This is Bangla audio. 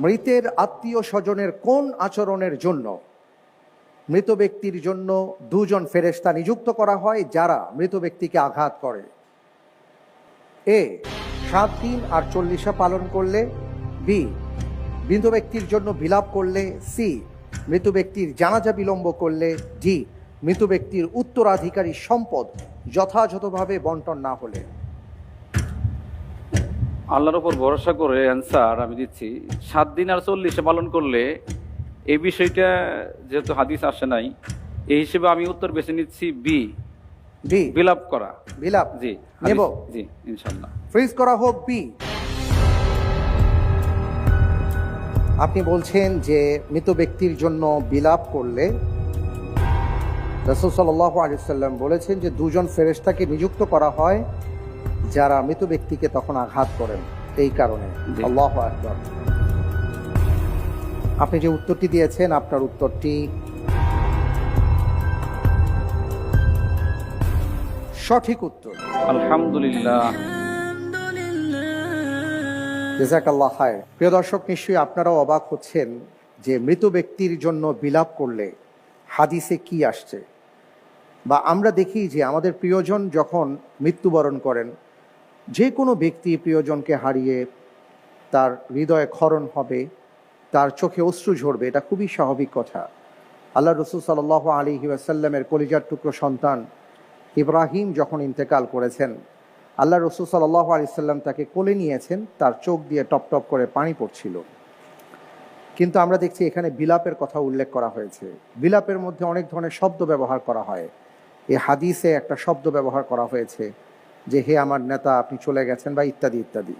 মৃতের আত্মীয় স্বজনের কোন আচরণের জন্য মৃত ব্যক্তির জন্য দুজন ফেরেশতা নিযুক্ত করা হয় যারা মৃত ব্যক্তিকে আঘাত করে? এ 7 দিন আর 40 পালন করলে, বি মৃত ব্যক্তির জন্য বিলাপ করলে, সি মৃত ব্যক্তির জানাজা বিলম্ব করলে, ডি মৃত ব্যক্তির উত্তরাধিকারী সম্পদ যথাযথভাবে বন্টন না হলে। আল্লাহর উপর ভরসা করে অ্যান্সার আমি দিচ্ছি 7 দিন আর 40 পালন করলে। এই বিষয়টা যেহেতু হাদিস আসে নাই, এই হিসেবে আমি উত্তর বেছে নিচ্ছি বি, বি বিলাপ করা। বিলাপ জি নেব? জি ইনশাআল্লাহ। ফ্রিজ করা হোক বি। আপনি বলছেন যে মৃত ব্যক্তির জন্য বিলাপ করলে রাসূল সাল্লাল্লাহু আলাইহি ওয়াসাল্লাম বলেছেন যে দুজন ফেরেশতাকে নিযুক্ত করা হয় যারা মৃত ব্যক্তিকে তখন আঘাত করেন, এই কারণে। আল্লাহু আকবার। আপনি যে উত্তরটি দিয়েছেন, আপনার উত্তরটি সঠিক উত্তর। আলহামদুলিল্লাহ। জাযাকাল্লাহ খায়র। প্রিয় দর্শক, নিশ্চয়ই আপনারাও অবাক হচ্ছেন যে মৃত ব্যক্তির জন্য বিলাপ করলে হাদিসে কি আসছে। বা আমরা দেখি যে আমাদের প্রিয়জন যখন মৃত্যুবরণ করেন, যে কোনো ব্যক্তি প্রিয়জনকে হারিয়ে তার হৃদয়ে ক্ষরণ হবে, তার চোখে অশ্রু ঝরবে, এটা খুবই স্বাভাবিক কথা। আল্লাহ রসুল সাল্লাল্লাহু আলাইহি ওয়াসাল্লামের কলিজার টুকরো সন্তান ইব্রাহিম যখন ইন্তেকাল করেছেন, আল্লাহ রসুল সাল্লাল্লাহু আলাইহি ওয়াসাল্লাম তাকে কোলে নিয়েছেন, তার চোখ দিয়ে টপ টপ করে পানি পড়ছিল। কিন্তু আমরা দেখছি এখানে বিলাপের কথা উল্লেখ করা হয়েছে। বিলাপের মধ্যে অনেক ধরনের শব্দ ব্যবহার করা হয়। এই হাদিসে একটা শব্দ ব্যবহার করা হয়েছে যে হে আমার নেতা, আপনি চলে গেছেন, বা ইত্যাদি ইত্যাদি।